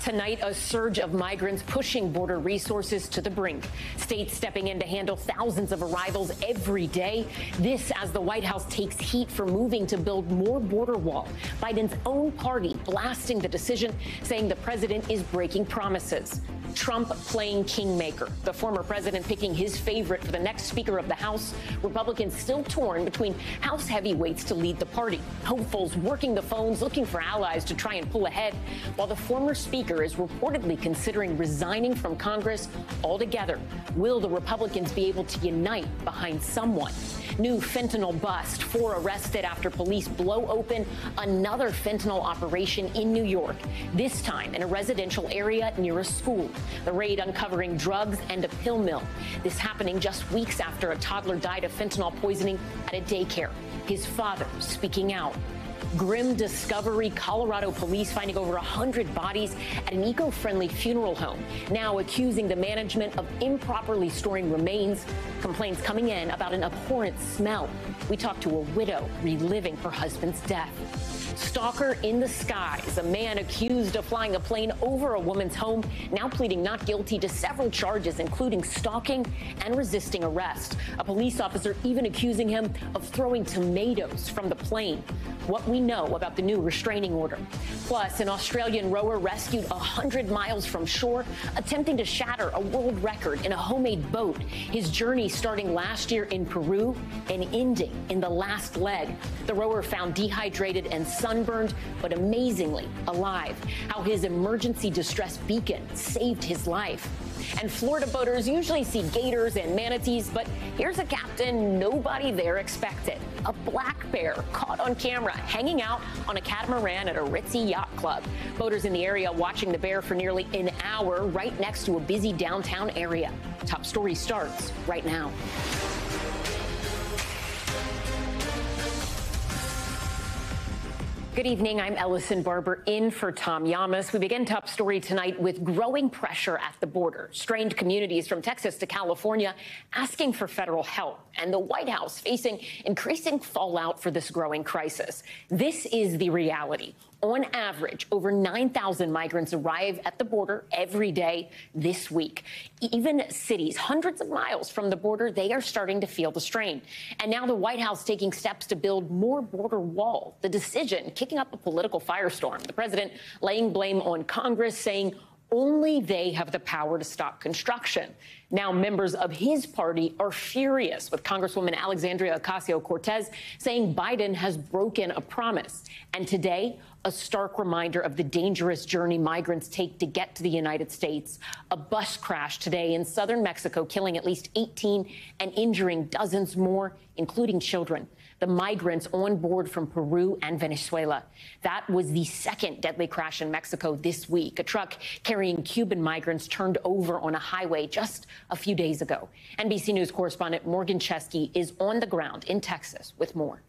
Tonight, a surge of migrants pushing border resources to the brink. States stepping in to handle thousands of arrivals every day. This as the White House takes heat for moving to build more border wall. Biden's own party blasting the decision, saying the president is breaking promises. Trump playing kingmaker, the former president picking his favorite for the next Speaker of the House. Republicans still torn between House heavyweights to lead the party. Hopefuls working the phones, looking for allies to try and pull ahead, while the former Speaker is reportedly considering resigning from Congress altogether. Will the Republicans be able to unite behind someone? New fentanyl bust, 4 arrested after police blow open another fentanyl operation in New York, this time in a residential area near a school. The raid uncovering drugs and a pill mill. This happening just weeks after a toddler died of fentanyl poisoning at a daycare. His father speaking out. Grim discovery, Colorado police finding over 100 bodies at an eco-friendly funeral home, now accusing the management of improperly storing remains. Complaints coming in about an abhorrent smell. We talked to a widow reliving her husband's death. Stalker in the skies, a man accused of flying a plane over a woman's home, now pleading not guilty to several charges, including stalking and resisting arrest. A police officer even accusing him of throwing tomatoes from the plane. What we know about the new restraining order. Plus, an Australian rower rescued 100 miles from shore, attempting to shatter a world record in a homemade boat. His journey starting last year in Peru and ending in the last leg. The rower found dehydrated and sunburned, but amazingly alive. How his emergency distress beacon saved his life. And Florida boaters usually see gators and manatees, but here's a captain nobody there expected. A black bear caught on camera hanging out on a catamaran at a ritzy yacht club. Boaters in the area watching the bear for nearly an hour right next to a busy downtown area. Top Story starts right now. Good evening. I'm Ellison Barber in for Tom Llamas. We begin Top Story tonight with growing pressure at the border. Strained communities from Texas to California asking for federal help, and the White House facing increasing fallout for this growing crisis. This is the reality. On average, over 9,000 migrants arrive at the border every day this week. Even cities hundreds of miles from the border, they are starting to feel the strain. And now the White House taking steps to build more border wall. The decision kicking up a political firestorm. The president laying blame on Congress, saying only they have the power to stop construction. Now members of his party are furious, with Congresswoman Alexandria Ocasio-Cortez saying Biden has broken a promise. And today, a stark reminder of the dangerous journey migrants take to get to the United States. A bus crash today in southern Mexico, killing at least 18 and injuring dozens more, including children. The migrants on board from Peru and Venezuela. That was the second deadly crash in Mexico this week. A truck carrying Cuban migrants turned over on a highway just a few days ago. NBC News correspondent Morgan Chesky is on the ground in Texas with more.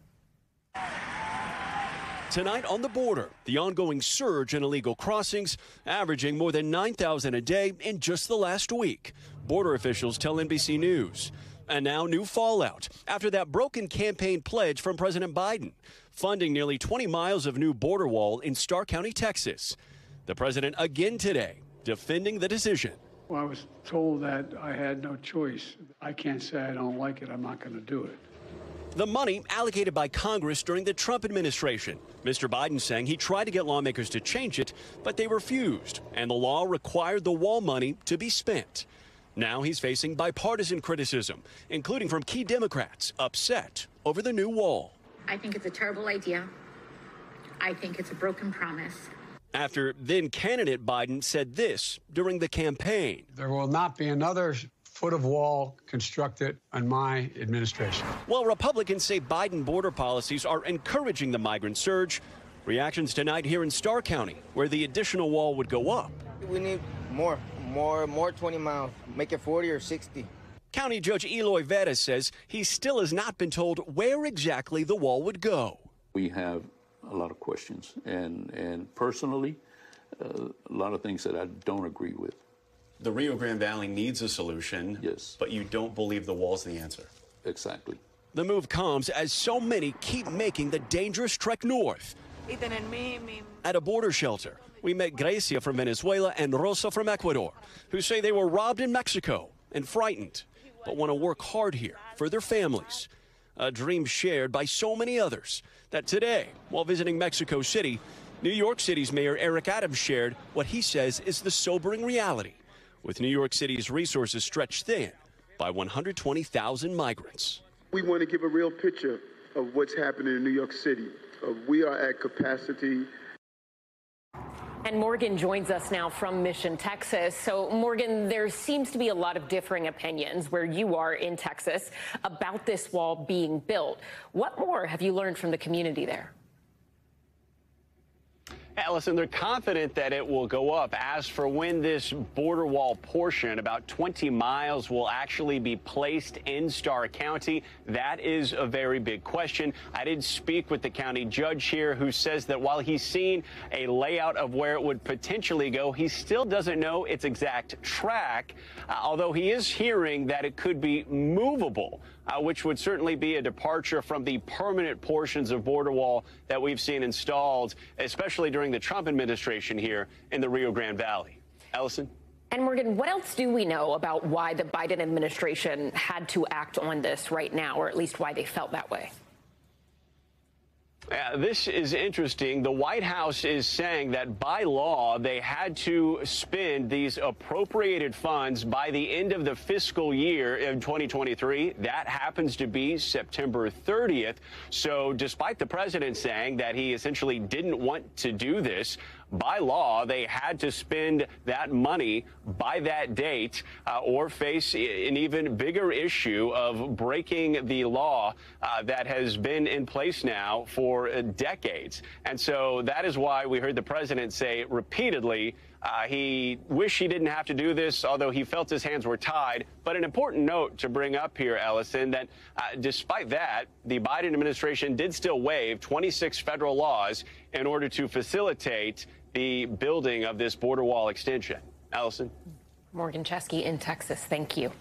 Tonight on the border, the ongoing surge in illegal crossings, averaging more than 9,000 a day in just the last week. Border officials tell NBC News. And now new fallout after that broken campaign pledge from President Biden, funding nearly 20 miles of new border wall in Starr County, Texas. The president again today defending the decision. Well, I was told that I had no choice. I can't say I don't like it. I'm not going to do it. The money allocated by Congress during the Trump administration. Mr. Biden saying he tried to get lawmakers to change it, but they refused, and the law required the wall money to be spent. Now he's facing bipartisan criticism, including from key Democrats upset over the new wall. I think it's a terrible idea. I think it's a broken promise. After then candidate Biden said this during the campaign. There will not be another foot of wall constructed on my administration. While Republicans say Biden border policies are encouraging the migrant surge, reactions tonight here in Starr County, where the additional wall would go up. We need more 20 miles, make it 40 or 60. County Judge Eloy Vera says he still has not been told where exactly the wall would go. We have a lot of questions, and personally, a lot of things that I don't agree with. The Rio Grande Valley needs a solution, yes, but you don't believe the wall's the answer. Exactly. The move comes as so many keep making the dangerous trek north, At a border shelter, we met Grecia from Venezuela and Rosa from Ecuador, who say they were robbed in Mexico and frightened, but want to work hard here for their families. A dream shared by so many others that today, while visiting Mexico City, New York City's Mayor Eric Adams shared what he says is the sobering reality, with New York City's resources stretched thin by 120,000 migrants. We want to give a real picture of what's happening in New York City. We are at capacity. And Morgan joins us now from Mission, Texas. So, Morgan, there seems to be a lot of differing opinions where you are in Texas about this wall being built. What more have you learned from the community there? Allison, they're confident that it will go up. As for when this border wall portion, about 20 miles, will actually be placed in Starr County, that is a very big question. I did speak with the county judge here, who says that while he's seen a layout of where it would potentially go, he still doesn't know its exact track, although he is hearing that it could be movable, which would certainly be a departure from the permanent portions of border wall that we've seen installed, especially during the Trump administration here in the Rio Grande Valley. Allison? And Morgan, what else do we know about why the Biden administration had to act on this right now, or at least why they felt that way? This is interesting. The White House is saying that by law, they had to spend these appropriated funds by the end of the fiscal year in 2023. That happens to be September 30th. So despite the president saying that he essentially didn't want to do this, by law, they had to spend that money by that date or face an even bigger issue of breaking the law that has been in place now for decades. And so that is why we heard the president say repeatedly he wished he didn't have to do this, although he felt his hands were tied. But an important note to bring up here, Ellison, that despite that, the Biden administration did still waive 26 federal laws in order to facilitate the building of this border wall extension. Allison? Morgan Chesky in Texas, thank you.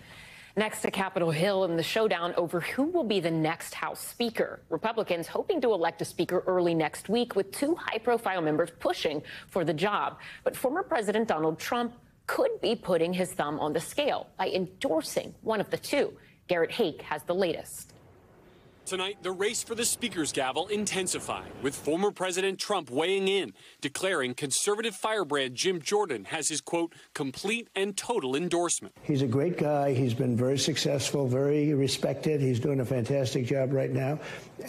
Next to Capitol Hill in the showdown over who will be the next House Speaker. Republicans hoping to elect a speaker early next week, with two high-profile members pushing for the job. But former President Donald Trump could be putting his thumb on the scale by endorsing one of the two. Garrett Haake has the latest. Tonight, the race for the Speaker's gavel intensifying, with former President Trump weighing in, declaring conservative firebrand Jim Jordan has his, quote, complete and total endorsement. He's a great guy. He's been very successful, very respected. He's doing a fantastic job right now.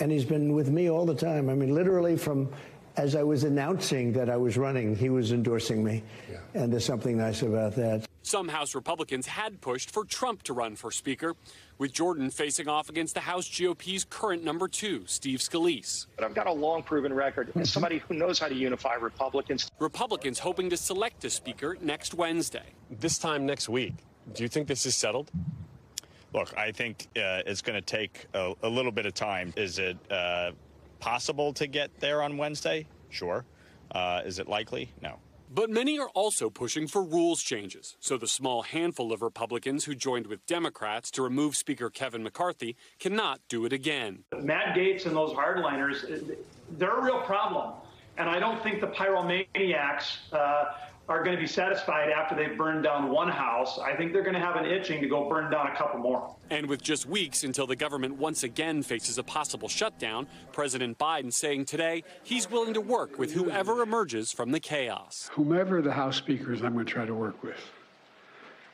And he's been with me all the time. I mean, literally from as I was announcing that I was running, he was endorsing me. Yeah. And there's something nice about that. Some House Republicans had pushed for Trump to run for Speaker, with Jordan facing off against the House GOP's current number 2, Steve Scalise. But I've got a long proven record as somebody who knows how to unify Republicans. Republicans hoping to select a Speaker next Wednesday. This time next week, do you think this is settled? Look, I think it's going to take a little bit of time. Is it possible to get there on Wednesday? Sure. Is it likely? No. But many are also pushing for rules changes, so the small handful of Republicans who joined with Democrats to remove Speaker Kevin McCarthy cannot do it again. Matt Gaetz and those hardliners, they're a real problem. And I don't think the pyromaniacs are going to be satisfied after they've burned down one house. I think they're going to have an itching to go burn down a couple more. And with just weeks until the government once again faces a possible shutdown, President Biden saying today he's willing to work with whoever emerges from the chaos. Whomever the House Speaker is, I'm going to try to work with.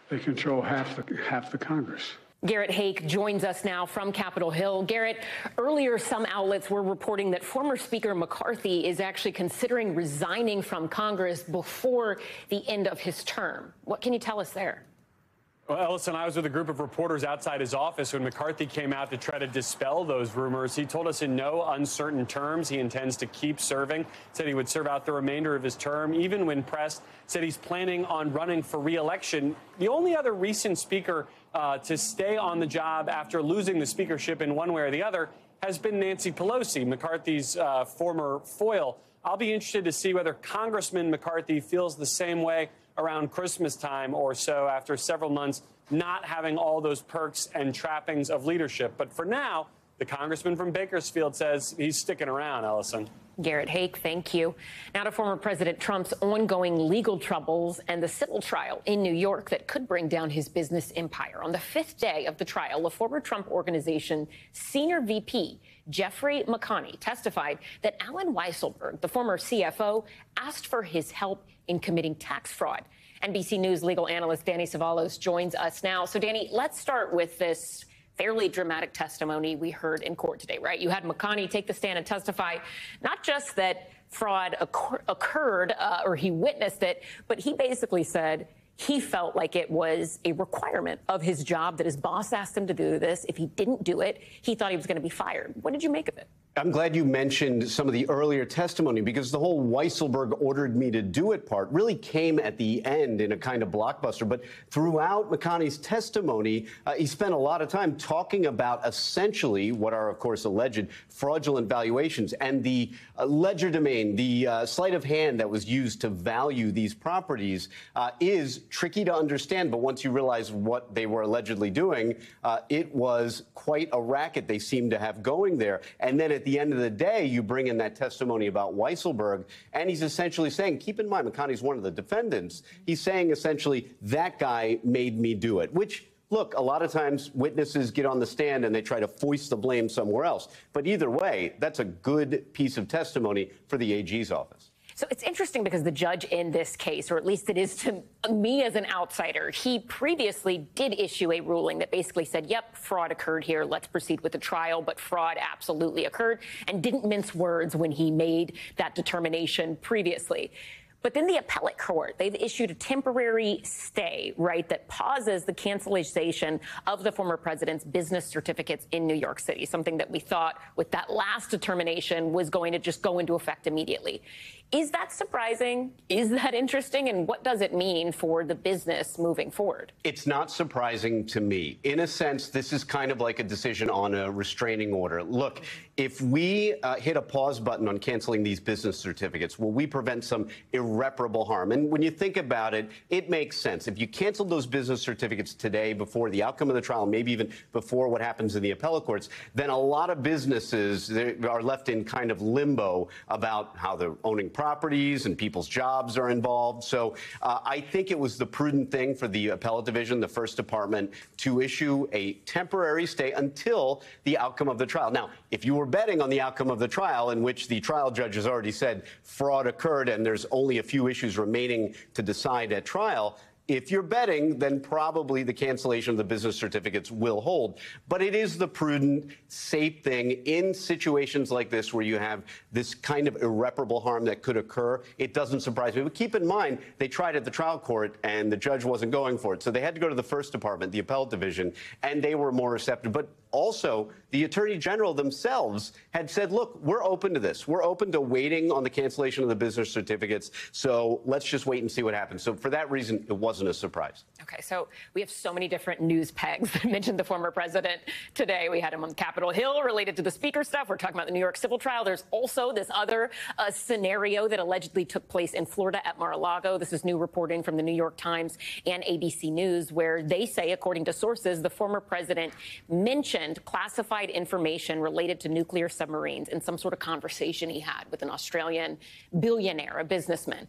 They control half the Congress. Garrett Haake joins us now from Capitol Hill. Garrett, earlier some outlets were reporting that former Speaker McCarthy is actually considering resigning from Congress before the end of his term. What can you tell us there? Well, Ellison, I was with a group of reporters outside his office when McCarthy came out to try to dispel those rumors. He told us in no uncertain terms he intends to keep serving, said he would serve out the remainder of his term. Even when pressed, said he's planning on running for re-election. The only other recent speaker to stay on the job after losing the speakership in one way or the other has been Nancy Pelosi, McCarthy's former foil. I'll be interested to see whether Congressman McCarthy feels the same way around Christmas time or so, after several months not having all those perks and trappings of leadership. But for now, the congressman from Bakersfield says he's sticking around, Ellison. Garrett Haake, thank you. Now to former President Trump's ongoing legal troubles and the civil trial in New York that could bring down his business empire. On the 5th day of the trial, a former Trump Organization senior VP, Jeffrey McConney, testified that Alan Weisselberg, the former CFO, asked for his help in committing tax fraud. NBC News legal analyst Danny Savalos joins us now. So, Danny, let's start with this fairly dramatic testimony we heard in court today, right? You had McConney take the stand and testify not just that fraud occurred or he witnessed it, but he basically said he felt like it was a requirement of his job that his boss asked him to do this. If he didn't do it, he thought he was going to be fired. What did you make of it? I'm glad you mentioned some of the earlier testimony, because the whole Weisselberg ordered me to do it part really came at the end in a kind of blockbuster. But throughout McConney's testimony, he spent a lot of time talking about essentially what are, of course, alleged fraudulent valuations and the legerdemain, the sleight of hand that was used to value these properties is tricky to understand. But once you realize what they were allegedly doing, it was quite a racket they seemed to have going there. And then at the end of the day, you bring in that testimony about Weisselberg, and he's essentially saying, keep in mind, McConney's one of the defendants. He's saying essentially that guy made me do it, which, look, a lot of times witnesses get on the stand and they try to foist the blame somewhere else. But either way, that's a good piece of testimony for the AG's office. So it's interesting because the judge in this case, or at least it is to me as an outsider, he previously did issue a ruling that basically said, yep, fraud occurred here. Let's proceed with the trial. But fraud absolutely occurred, and didn't mince words when he made that determination previously. But then the appellate court, they've issued a temporary stay, right, that pauses the cancellation of the former president's business certificates in New York City, something that we thought with that last determination was going to just go into effect immediately. Is that surprising? Is that interesting? And what does it mean for the business moving forward? It's not surprising to me. In a sense, this is kind of like a decision on a restraining order. Look, if we hit a pause button on canceling these business certificates, will we prevent some irreparable harm? And when you think about it, it makes sense. If you canceled those business certificates today before the outcome of the trial, maybe even before what happens in the appellate courts, then a lot of businesses are left in kind of limbo about how they're owning properties and people's jobs are involved. So I think it was the prudent thing for the appellate division, the first department, to issue a temporary stay until the outcome of the trial. Now, if you were betting on the outcome of the trial, in which the trial judge has already said fraud occurred and there's only a few issues remaining to decide at trial, if you're betting, then probably the cancellation of the business certificates will hold. But it is the prudent, safe thing in situations like this where you have this kind of irreparable harm that could occur. It doesn't surprise me. But keep in mind, they tried at the trial court and the judge wasn't going for it. So they had to go to the first department, the appellate division, and they were more receptive. But also, the attorney general themselves had said, look, we're open to this. We're open to waiting on the cancellation of the business certificates. So let's just wait and see what happens. So for that reason, it wasn't a surprise. Okay, so we have so many different news pegs that mentioned the former president today. We had him on Capitol Hill related to the speaker stuff. We're talking about the New York civil trial. There's also this other scenario that allegedly took place in Florida at Mar-a-Lago. This is new reporting from the New York Times and ABC News, where they say, according to sources, the former president mentioned classified information related to nuclear submarines in some sort of conversation he had with an Australian billionaire, a businessman.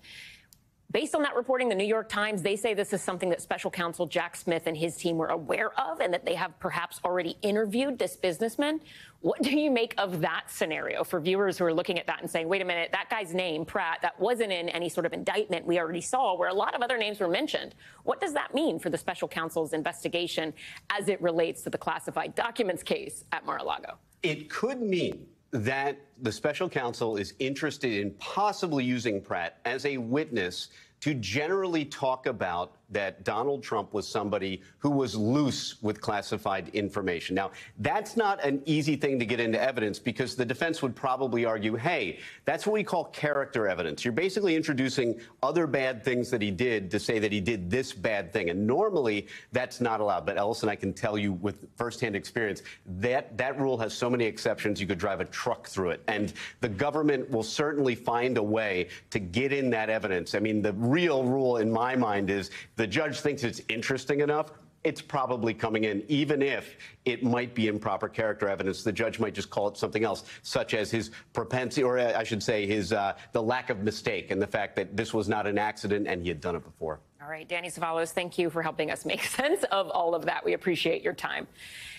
Based on that reporting, the New York Times, they say this is something that special counsel Jack Smith and his team were aware of and that they have perhaps already interviewed this businessman. What do you make of that scenario for viewers who are looking at that and saying, wait a minute, that guy's name, Pratt, that wasn't in any sort of indictment we already saw where a lot of other names were mentioned? What does that mean for the special counsel's investigation as it relates to the classified documents case at Mar-a-Lago? It could mean that the special counsel is interested in possibly using Pratt as a witness to generally talk about that Donald Trump was somebody who was loose with classified information. Now, that's not an easy thing to get into evidence because the defense would probably argue, hey, that's what we call character evidence. You're basically introducing other bad things that he did to say that he did this bad thing. And normally that's not allowed. But Ellison, I can tell you with firsthand experience that rule has so many exceptions you could drive a truck through it. And the government will certainly find a way to get in that evidence. I mean, the real rule in my mind is the judge thinks it's interesting enough, it's probably coming in, even if it might be improper character evidence. The judge might just call it something else, such as his propensity, or I should say his the lack of mistake and the fact that this was not an accident and he had done it before. All right, Danny Savalos, thank you for helping us make sense of all of that. We appreciate your time.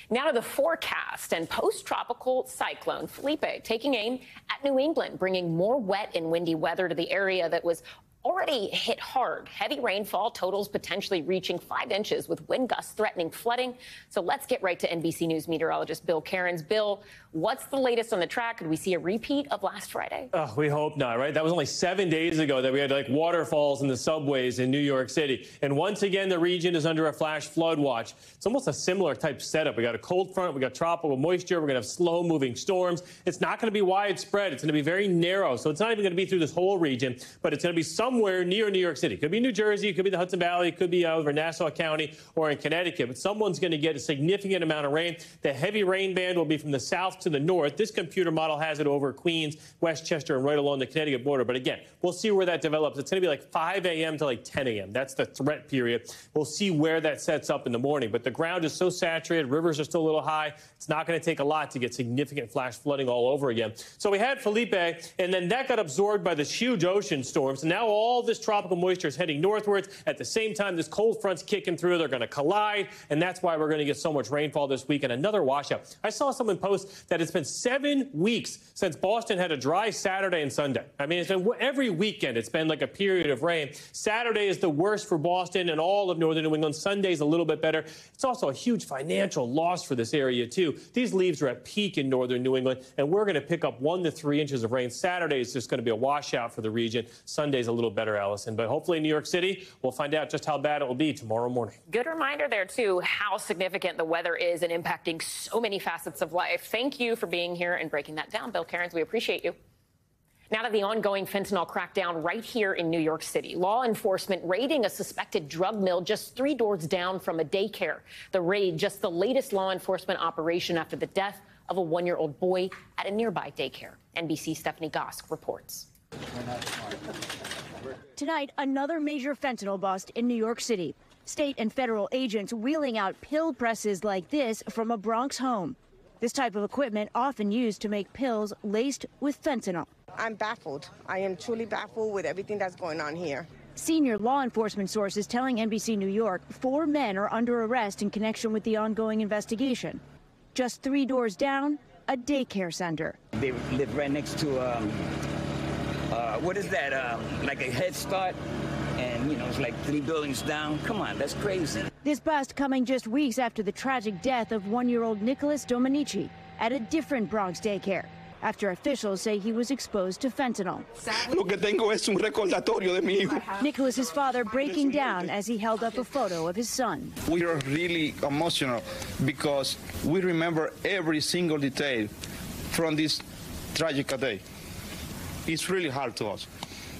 Now to the forecast and post-tropical cyclone Felipe taking aim at New England, bringing more wet and windy weather to the area that was already hit hard. Heavy rainfall, totals potentially reaching 5 inches with wind gusts threatening flooding. So let's get right to NBC News meteorologist Bill Cairns. Bill, what's the latest on the track? Could we see a repeat of last Friday? We hope not, right? That was only 7 days ago that we had like waterfalls in the subways in New York City. And once again, the region is under a flash flood watch. It's almost a similar type setup. We got a cold front, we got tropical moisture, we're going to have slow moving storms. It's not going to be widespread. It's going to be very narrow. So it's not even going to be through this whole region, but it's going to be somewhere near New York City. It could be New Jersey, it could be the Hudson Valley, it could be over Nassau County or in Connecticut. But someone's going to get a significant amount of rain. The heavy rain band will be from the south to the north. This computer model has it over Queens, Westchester, and right along the Connecticut border. But again, we'll see where that develops. It's going to be like 5 a.m. to like 10 a.m. That's the threat period. We'll see where that sets up in the morning. But the ground is so saturated. Rivers are still a little high. It's not going to take a lot to get significant flash flooding all over again. So we had Felipe, and then that got absorbed by this huge ocean storm. So now all this tropical moisture is heading northwards. At the same time, this cold front's kicking through. They're going to collide, and that's why we're going to get so much rainfall this week and another washout. I saw someone post that it's been 7 weeks since Boston had a dry Saturday and Sunday. I mean, it's been every weekend. It's been like a period of rain. Saturday is the worst for Boston and all of northern New England. Sunday's a little bit better. It's also a huge financial loss for this area, too. These leaves are at peak in northern New England, and we're going to pick up 1 to 3 inches of rain. Saturday is just going to be a washout for the region. Sunday's a little better, Allison. But hopefully in New York City, we'll find out just how bad it will be tomorrow morning. Good reminder there, too, how significant the weather is and impacting so many facets of life. Thank you for being here and breaking that down, Bill Cairns. We appreciate you. Now to the ongoing fentanyl crackdown right here in New York City. Law enforcement raiding a suspected drug mill just 3 doors down from a daycare. The raid, just the latest law enforcement operation after the death of a 1-year-old boy at a nearby daycare. NBC's Stephanie Gosk reports. Tonight, another major fentanyl bust in New York City. State and federal agents wheeling out pill presses like this from a Bronx home. This type of equipment often used to make pills laced with fentanyl. I'm baffled. I am truly baffled with everything that's going on here. Senior law enforcement sources telling NBC New York 4 men are under arrest in connection with the ongoing investigation. Just 3 doors down, a daycare center. They live right next to, what is that, like a Head Start? And, you know, it's like 3 buildings down. Come on, that's crazy. This bust coming just weeks after the tragic death of 1-year-old Nicholas Domenici at a different Bronx daycare, after officials say he was exposed to fentanyl. Lo que tengo es un recordatorio de mi hijo. Nicholas's father breaking down as he held up a photo of his son. We are really emotional because we remember every single detail from this tragic day. It's really hard to us.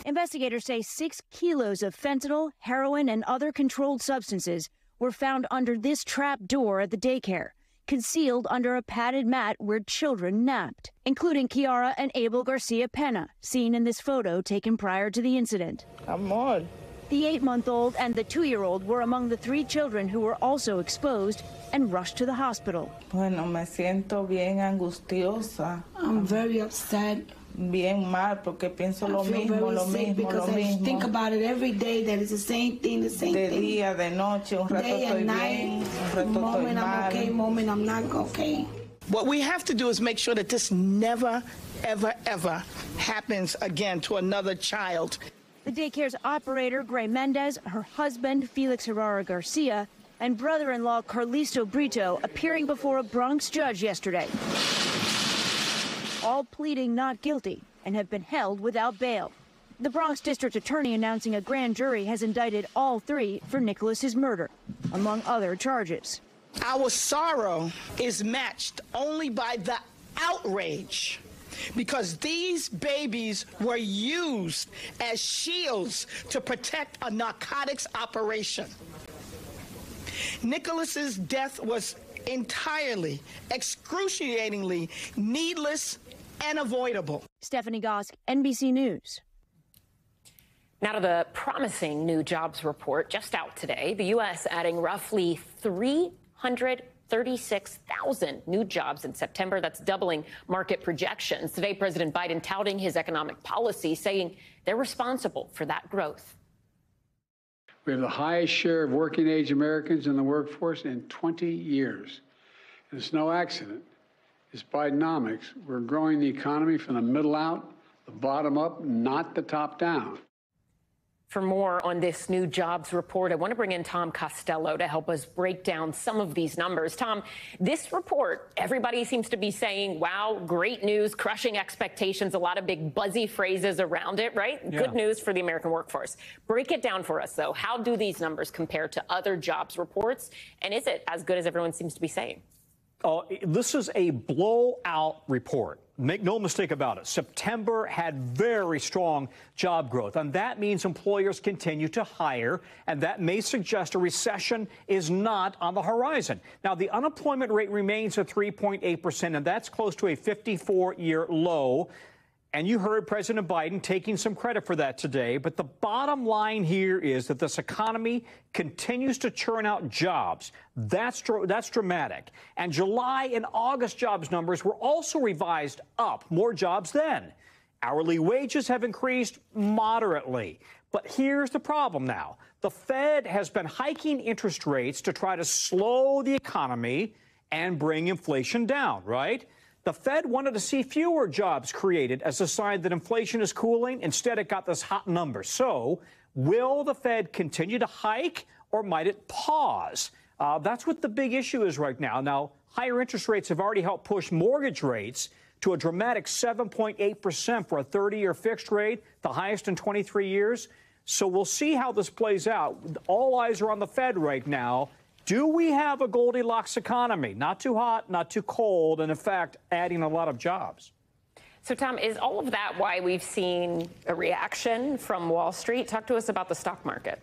Investigators say 6 kilos of fentanyl, heroin, and other controlled substances were found under this trap door at the daycare, concealed under a padded mat where children napped, including Kiara and Abel Garcia Pena, seen in this photo taken prior to the incident. Amor. The 8-month-old and the 2-year-old were among the 3 children who were also exposed and rushed to the hospital. Bueno, me siento bien angustiosa. I'm very upset. Bien mal porque pienso lo mismo, lo mismo, lo mismo. I think about it every day, that it's the same thing, the same thing. De día, de noche, un rato estoy bien, un rato estoy mal. I'm okay, moment I'm not okay. What we have to do is make sure that this never, ever, ever happens again to another child. The daycare's operator, Gray Mendez, her husband, Felix Herrera Garcia, and brother-in-law, Carlisto Brito, appearing before a Bronx judge yesterday, all pleading not guilty and have been held without bail. The Bronx district attorney announcing a grand jury has indicted all 3 for Nicholas's murder, among other charges. Our sorrow is matched only by the outrage, because these babies were used as shields to protect a narcotics operation. Nicholas's death was entirely, excruciatingly needless and avoidable. Stephanie Gosk, NBC News. Now to the promising new jobs report just out today. The U.S. adding roughly 336,000 new jobs in September. That's doubling market projections. Today, President Biden touting his economic policy, saying they're responsible for that growth. We have the highest share of working-age Americans in the workforce in 20 years. And it's no accident. It's Bidenomics. We're growing the economy from the middle out, the bottom up, not the top down. For more on this new jobs report, I want to bring in Tom Costello to help us break down some of these numbers. Tom, this report, everybody seems to be saying, wow, great news, crushing expectations, a lot of big buzzy phrases around it, right? Yeah. Good news for the American workforce. Break it down for us, though. How do these numbers compare to other jobs reports? And is it as good as everyone seems to be saying? This is a blowout report. Make no mistake about it. September had very strong job growth, and that means employers continue to hire, and that may suggest a recession is not on the horizon. Now, the unemployment rate remains at 3.8%, and that's close to a 54-year low. And you heard President Biden taking some credit for that today. But the bottom line here is that this economy continues to churn out jobs. That's dramatic. And July and August jobs numbers were also revised up. More jobs then. Hourly wages have increased moderately. But here's the problem now. The Fed has been hiking interest rates to try to slow the economy and bring inflation down, right? The Fed wanted to see fewer jobs created as a sign that inflation is cooling. Instead, it got this hot number. So will the Fed continue to hike, or might it pause? That's what the big issue is right now. Now, higher interest rates have already helped push mortgage rates to a dramatic 7.8% for a 30-year fixed rate, the highest in 23 years. So we'll see how this plays out. All eyes are on the Fed right now. Do we have a Goldilocks economy? Not too hot, not too cold, and in fact, adding a lot of jobs. So, Tom, is all of that why we've seen a reaction from Wall Street? Talk to us about the stock market.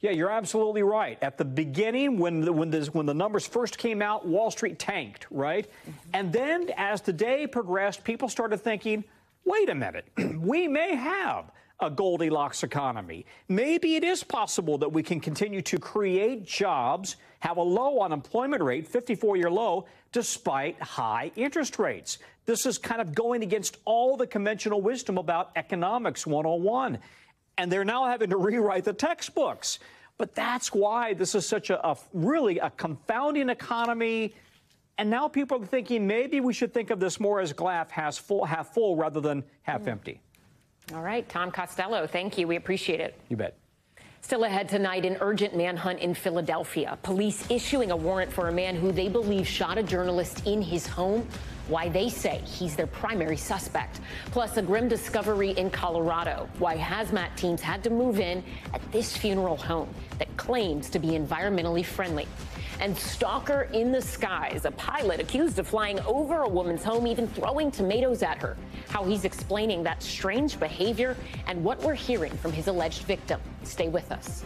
Yeah, you're absolutely right. At the beginning, when the numbers first came out, Wall Street tanked, right? Mm-hmm. And then as the day progressed, people started thinking, wait a minute, we may have a Goldilocks economy. Maybe it is possible that we can continue to create jobs, have a low unemployment rate, 54-year low, despite high interest rates. This is kind of going against all the conventional wisdom about economics 101. And they're now having to rewrite the textbooks. But that's why this is such really a confounding economy. And now people are thinking maybe we should think of this more as glass half full rather than half empty. All right, Tom Costello, thank you. We appreciate it. You bet. Still ahead tonight, an urgent manhunt in Philadelphia. Police issuing a warrant for a man who they believe shot a journalist in his home. Why they say he's their primary suspect. Plus, a grim discovery in Colorado. Why hazmat teams had to move in at this funeral home that claims to be environmentally friendly. And stalker in the skies, a pilot accused of flying over a woman's home, even throwing tomatoes at her. How he's explaining that strange behavior and what we're hearing from his alleged victim. Stay with us.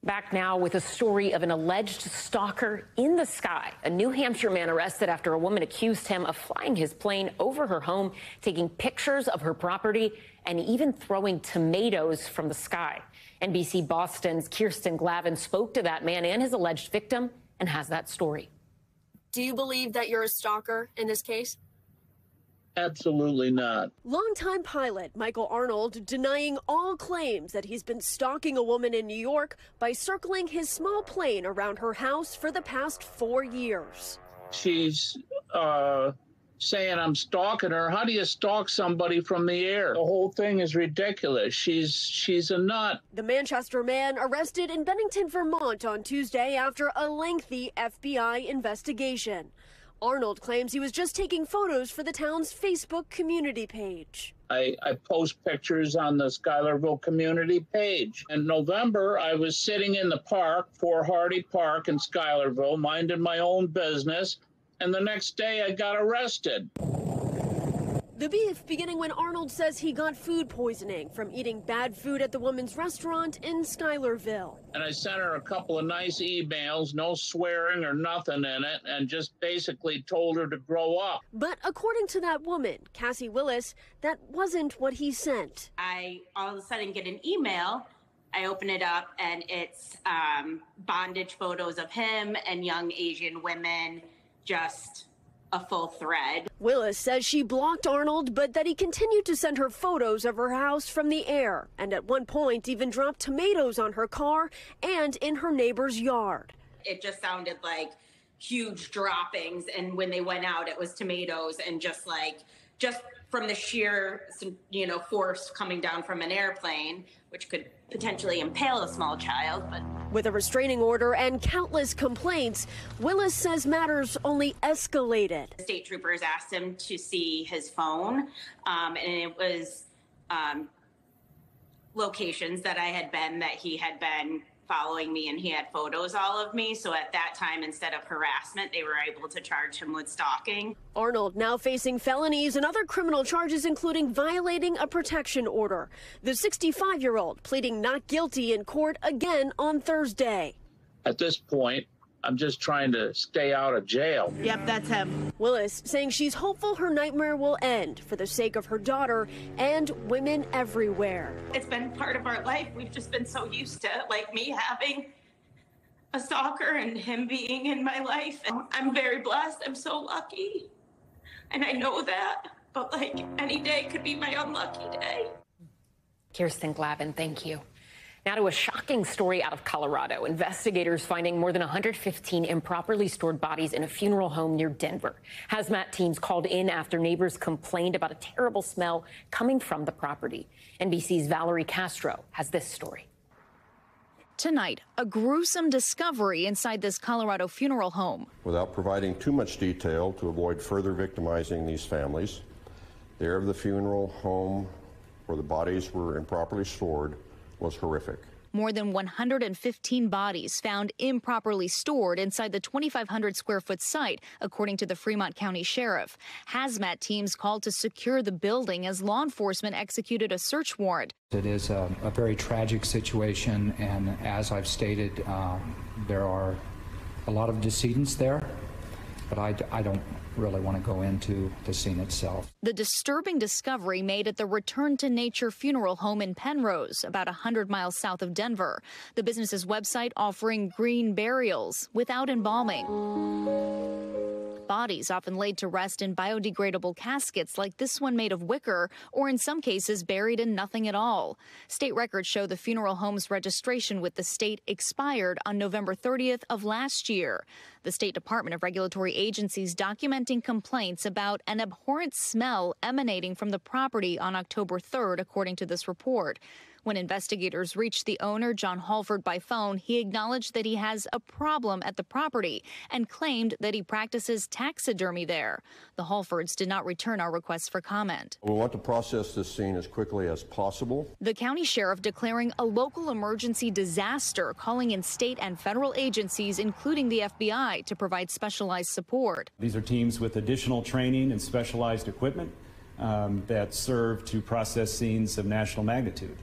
Back now with a story of an alleged stalker in the sky. A New Hampshire man arrested after a woman accused him of flying his plane over her home, taking pictures of her property, and even throwing tomatoes from the sky. NBC Boston's Kirsten Glavin spoke to that man and his alleged victim and has that story. Do you believe that you're a stalker in this case? Absolutely not. Longtime pilot Michael Arnold denying all claims that he's been stalking a woman in New York by circling his small plane around her house for the past 4 years. She's saying I'm stalking her. How do you stalk somebody from the air? The whole thing is ridiculous. She's a nut. The Manchester man arrested in Bennington, Vermont on Tuesday after a lengthy FBI investigation. Arnold claims he was just taking photos for the town's Facebook community page. I post pictures on the Schuylerville community page. In November, I was sitting in the park, Fort Hardy Park in Schuylerville, minding my own business, and the next day I got arrested. The beef beginning when Arnold says he got food poisoning from eating bad food at the woman's restaurant in Schuylerville. And I sent her a couple of nice emails, no swearing or nothing in it, and just basically told her to grow up. But according to that woman, Cassie Willis, that wasn't what he sent. I all of a sudden get an email. I open it up and it's bondage photos of him and young Asian women, just a full thread. Willis says she blocked Arnold, but that he continued to send her photos of her house from the air, and at one point even dropped tomatoes on her car and in her neighbor's yard. It just sounded like huge droppings, and when they went out, it was tomatoes, and just from the sheer, force coming down from an airplane, which could potentially impale a small child. But with a restraining order and countless complaints, Willis says matters only escalated. State troopers asked him to see his phone, and it was locations that I had been, that he had been following me, and he had photos all of me. So at that time, instead of harassment, they were able to charge him with stalking. Arnold now facing felonies and other criminal charges, including violating a protection order. The 65-year-old pleading not guilty in court again on Thursday. At this point, I'm just trying to stay out of jail. Yep, that's him. Willis saying she's hopeful her nightmare will end for the sake of her daughter and women everywhere. It's been part of our life. We've just been so used to, me having a stalker and him being in my life. And I'm very blessed. I'm so lucky. And I know that. But, any day could be my unlucky day. Kirsten Glavin, thank you. Now to a shocking story out of Colorado. Investigators finding more than 115 improperly stored bodies in a funeral home near Denver. Hazmat teams called in after neighbors complained about a terrible smell coming from the property. NBC's Valerie Castro has this story. Tonight, a gruesome discovery inside this Colorado funeral home. Without providing too much detail to avoid further victimizing these families, the area of the funeral home where the bodies were improperly stored was horrific. More than 115 bodies found improperly stored inside the 2,500 square foot site, according to the Fremont County Sheriff. Hazmat teams called to secure the building as law enforcement executed a search warrant. It is a very tragic situation, and as I've stated, there are a lot of decedents there, but I don't really want to go into the scene itself. The disturbing discovery made at the Return to Nature funeral home in Penrose, about 100 miles south of Denver. The business's website offering green burials without embalming. Bodies often laid to rest in biodegradable caskets like this one made of wicker, or in some cases buried in nothing at all. State records show the funeral home's registration with the state expired on November 30th of last year. The State Department of Regulatory Agencies documenting complaints about an abhorrent smell emanating from the property on October 3rd, according to this report. When investigators reached the owner, John Halford, by phone, he acknowledged that he has a problem at the property and claimed that he practices taxidermy there. The Halfords did not return our request for comment. We want to process this scene as quickly as possible. The county sheriff declaring a local emergency disaster, calling in state and federal agencies, including the FBI, to provide specialized support. These are teams with additional training and specialized equipment that serve to process scenes of national magnitude.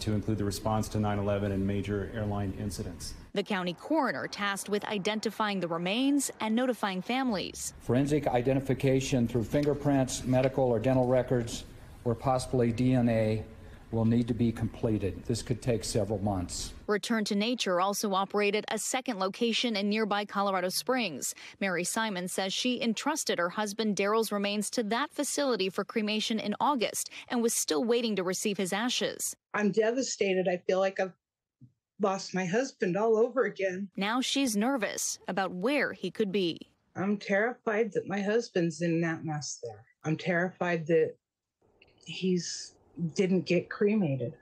To include the response to 9/11 and major airline incidents. The county coroner tasked with identifying the remains and notifying families. Forensic identification through fingerprints, medical or dental records, or possibly DNA will need to be completed. This could take several months. Return to Nature also operated a second location in nearby Colorado Springs. Mary Simon says she entrusted her husband Daryl's remains to that facility for cremation in August and was still waiting to receive his ashes. I'm devastated. I feel like I've lost my husband all over again. Now she's nervous about where he could be. I'm terrified that my husband's in that mess there. I'm terrified that he's didn't get cremated.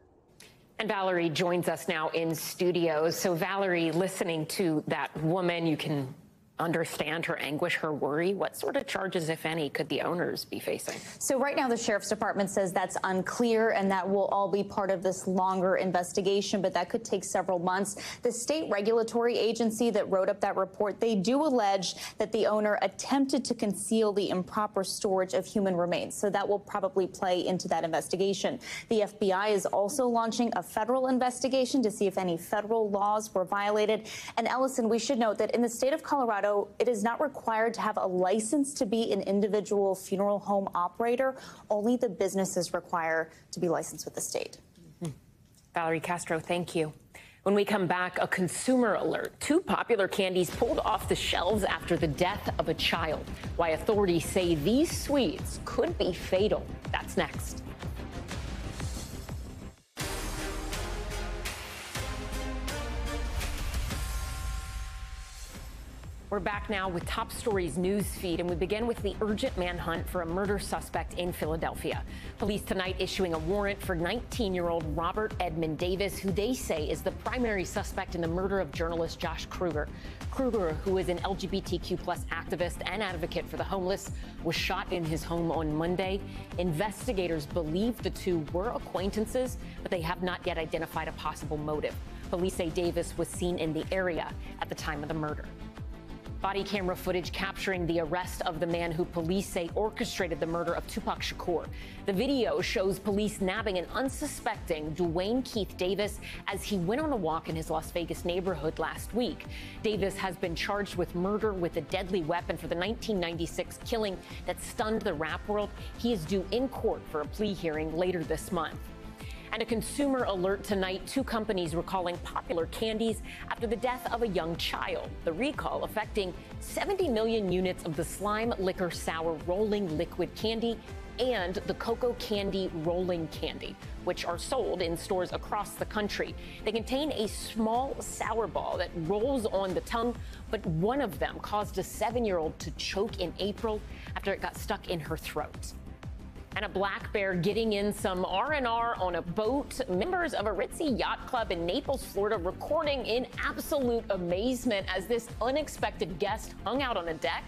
And Valerie joins us now in studio. So Valerie, listening to that woman, you can understand her anguish, her worry? What sort of charges, if any, could the owners be facing? So right now, the Sheriff's Department says that's unclear, and that will all be part of this longer investigation, but that could take several months. The state regulatory agency that wrote up that report, they do allege that the owner attempted to conceal the improper storage of human remains. So that will probably play into that investigation. The FBI is also launching a federal investigation to see if any federal laws were violated. And Ellison, we should note that in the state of Colorado, it is not required to have a license to be an individual funeral home operator. Only the businesses require to be licensed with the state. Valerie Castro, thank you. When we come back, a consumer alert. 2 popular candies pulled off the shelves after the death of a child. Why authorities say these sweets could be fatal. That's next. We're back now with Top Stories news feed, and we begin with the urgent manhunt for a murder suspect in Philadelphia. Police tonight issuing a warrant for 19-year-old Robert Edmund Davis, who they say is the primary suspect in the murder of journalist Josh Kruger. Kruger, who is an LGBTQ+ activist and advocate for the homeless, was shot in his home on Monday. Investigators believe the two were acquaintances, but they have not yet identified a possible motive. Police say Davis was seen in the area at the time of the murder. Body camera footage capturing the arrest of the man who police say orchestrated the murder of Tupac Shakur. The video shows police nabbing an unsuspecting Dwayne Keith Davis as he went on a walk in his Las Vegas neighborhood last week. Davis has been charged with murder with a deadly weapon for the 1996 killing that stunned the rap world. He is due in court for a plea hearing later this month. And a consumer alert tonight. 2 companies recalling popular candies after the death of a young child. The recall affecting 70 million units of the Slime Liquor Sour Rolling Liquid Candy and the Cocoa Candy Rolling Candy, which are sold in stores across the country. They contain a small sour ball that rolls on the tongue, but one of them caused a 7-year-old to choke in April after it got stuck in her throat. And a black bear getting in some R&R on a boat. Members of a ritzy yacht club in Naples, Florida, recording in absolute amazement as this unexpected guest hung out on a deck.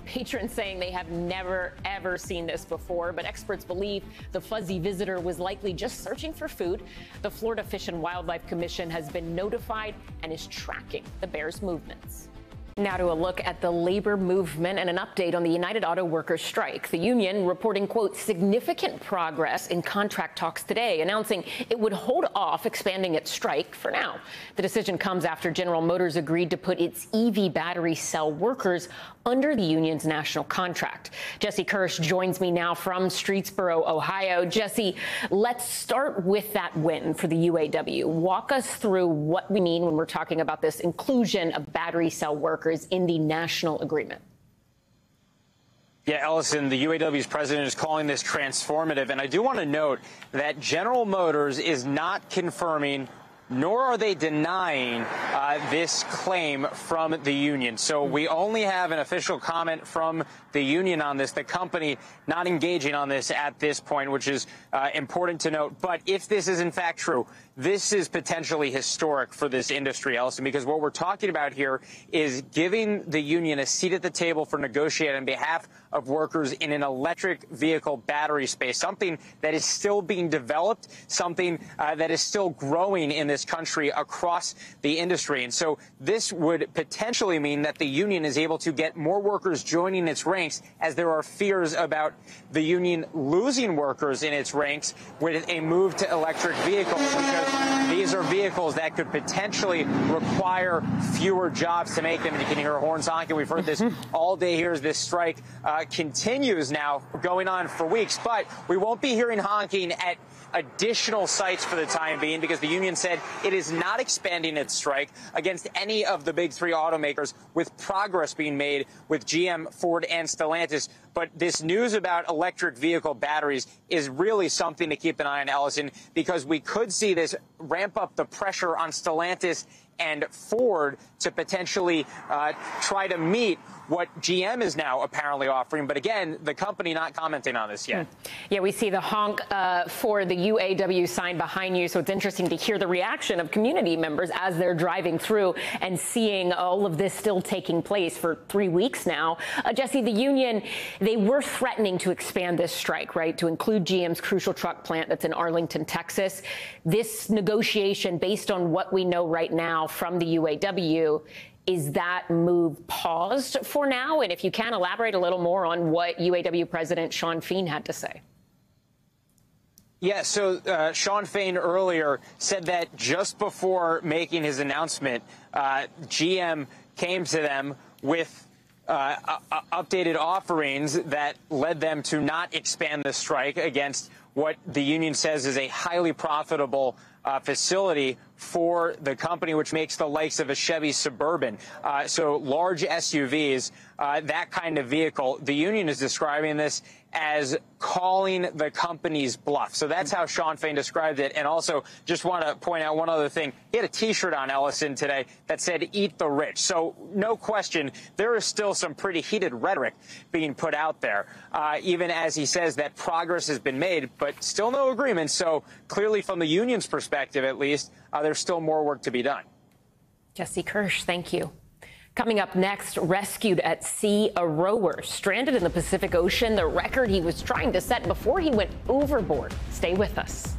Patrons saying they have never, ever seen this before, but experts believe the fuzzy visitor was likely just searching for food. The Florida Fish and Wildlife Commission has been notified and is tracking the bear's movements. Now to a look at the labor movement and an update on the United Auto Workers strike. The union reporting, quote, significant progress in contract talks today, announcing it would hold off expanding its strike for now. The decision comes after General Motors agreed to put its EV battery cell workers under the union's national contract. Jesse Kirsch joins me now from Streetsboro, Ohio. Jesse, let's start with that win for the UAW. Walk us through what we mean when we're talking about this inclusion of battery cell workers in the national agreement. Yeah, Ellison, the UAW's president is calling this transformative. And I do want to note that General Motors is not confirming nor are they denying this claim from the union. So we only have an official comment from the union on this, the company not engaging on this at this point, which is important to note. But if this is in fact true, this is potentially historic for this industry, Ellison, because what we're talking about here is giving the union a seat at the table for negotiating on behalf of workers in an electric vehicle battery space, something that is still being developed, something that is still growing in this country across the industry. And so this would potentially mean that the union is able to get more workers joining its ranks, as there are fears about the union losing workers in its ranks with a move to electric vehicles, because these are vehicles that could potentially require fewer jobs to make them. And you can hear horns honking. We've heard this all day here as this strike continues now, going on for weeks. But we won't be hearing honking at additional sites for the time being, because the union said it is not expanding its strike against any of the big three automakers, with progress being made with GM, Ford, and Stellantis. But this news about electric vehicle batteries is really something to keep an eye on, Ellison, because we could see this ramp up the pressure on Stellantis and Ford to potentially try to meet what GM is now apparently offering. But again, the company not commenting on this yet. Yeah, we see the honk for the UAW sign behind you. So it's interesting to hear the reaction of community members as they're driving through and seeing all of this still taking place for 3 weeks now. Jesse, the union, they were threatening to expand this strike, right, to include GM's crucial truck plant that's in Arlington, Texas. This negotiation, based on what we know right now from the UAW, is that move paused for now? And if you can, elaborate a little more on what UAW President Shawn Fain had to say. Yeah, so Shawn Fain earlier said that just before making his announcement, GM came to them with updated offerings that led them to not expand the strike against what the union says is a highly profitable facility for the company, which makes the likes of a Chevy Suburban. So large SUVs, that kind of vehicle. The union is describing this as calling the company's bluff. So that's how Shawn Fain described it. And also, just want to point out one other thing. He had a T-shirt on, Ellison, today that said, "Eat the rich." So no question, there is still some pretty heated rhetoric being put out there, even as he says that progress has been made, but still no agreement. So clearly, from the union's perspective, at least, there's still more work to be done. Jesse Kirsch, thank you. Coming up next, rescued at sea, a rower stranded in the Pacific Ocean, the record he was trying to set before he went overboard. Stay with us.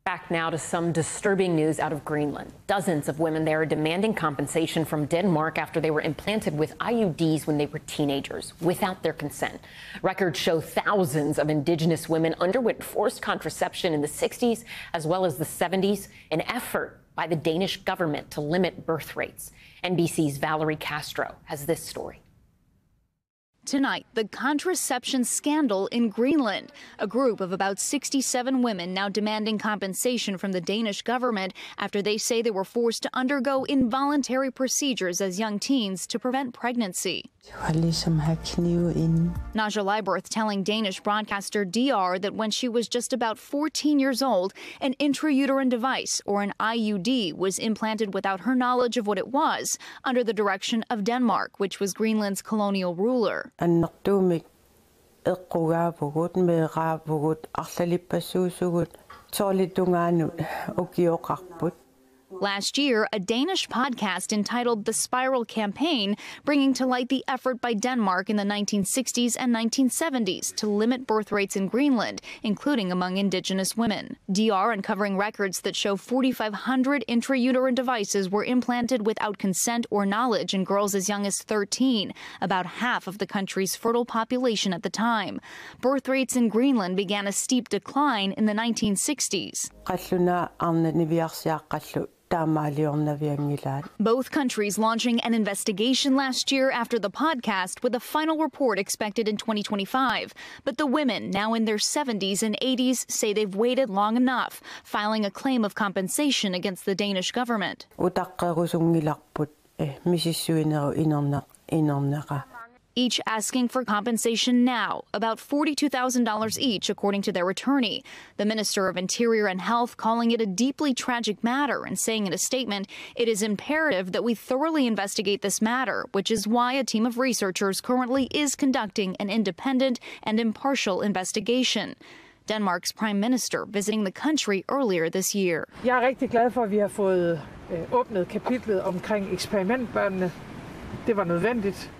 Back now to some disturbing news out of Greenland. Dozens of women there are demanding compensation from Denmark after they were implanted with IUDs when they were teenagers without their consent. Records show thousands of Indigenous women underwent forced contraception in the 60s as well as the 70s, an effort by the Danish government to limit birth rates. NBC's Valerie Castro has this story. Tonight, the contraception scandal in Greenland. A group of about 67 women now demanding compensation from the Danish government after they say they were forced to undergo involuntary procedures as young teens to prevent pregnancy. Naja Leiberth telling Danish broadcaster DR that when she was just about 14 years old, an intrauterine device, or an IUD, was implanted without her knowledge of what it was, under the direction of Denmark, which was Greenland's colonial ruler. Last year, a Danish podcast entitled The Spiral Campaign, bringing to light the effort by Denmark in the 1960s and 1970s to limit birth rates in Greenland, including among Indigenous women. DR uncovering records that show 4,500 intrauterine devices were implanted without consent or knowledge in girls as young as 13, about half of the country's fertile population at the time. Birth rates in Greenland began a steep decline in the 1960s. Both countries launching an investigation last year after the podcast, with a final report expected in 2025. But the women, now in their 70s and 80s, say they've waited long enough, filing a claim of compensation against the Danish government. Each asking for compensation now, about $42,000 each, according to their attorney. The Minister of Interior and Health calling it a deeply tragic matter and saying in a statement, it is imperative that we thoroughly investigate this matter, which is why a team of researchers currently is conducting an independent and impartial investigation. Denmark's Prime Minister visiting the country earlier this year. Jeg rigtig glad for, at vi har fået åbnet kapitlet omkring eksperimentbørnene. Det var nødvendigt.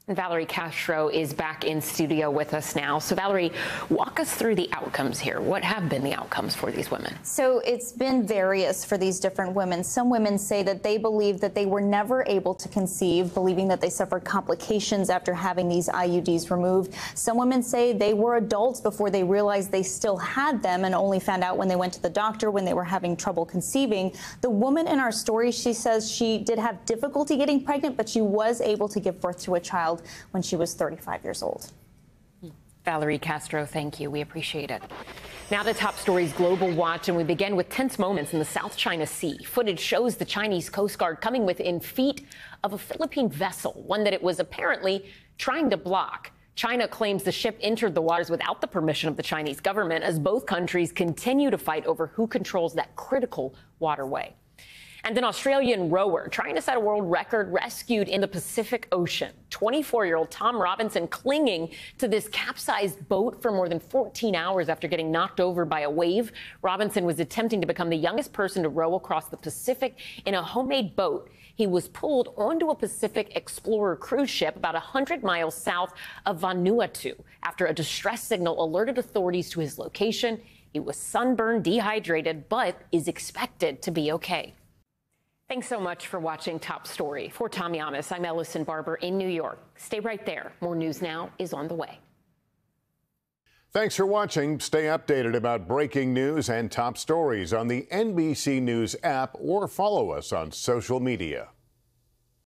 Valerie Castro is back in studio with us now. So, Valerie, walk us through the outcomes here. What have been the outcomes for these women? So it's been various for these different women. Some women say that they believe that they were never able to conceive, believing that they suffered complications after having these IUDs removed. Some women say they were adults before they realized they still had them and only found out when they went to the doctor when they were having trouble conceiving. The woman in our story, she says she did have difficulty getting pregnant, but she was able to give birth to a child when she was 35 years old. Valerie Castro, thank you. We appreciate it. Now to top stories, Global Watch, and we begin with tense moments in the South China Sea. Footage shows the Chinese Coast Guard coming within feet of a Philippine vessel, one that it was apparently trying to block. China claims the ship entered the waters without the permission of the Chinese government as both countries continue to fight over who controls that critical waterway. And an Australian rower trying to set a world record rescued in the Pacific Ocean. 24-year-old Tom Robinson clinging to this capsized boat for more than 14 hours after getting knocked over by a wave. Robinson was attempting to become the youngest person to row across the Pacific in a homemade boat. He was pulled onto a Pacific Explorer cruise ship about 100 miles south of Vanuatu after a distress signal alerted authorities to his location. He was sunburned, dehydrated, but is expected to be okay. Thanks so much for watching Top Story. For Tom Llamas, I'm Ellison Barber in New York. Stay right there. More News Now is on the way. Thanks for watching. Stay updated about breaking news and top stories on the NBC News app or follow us on social media.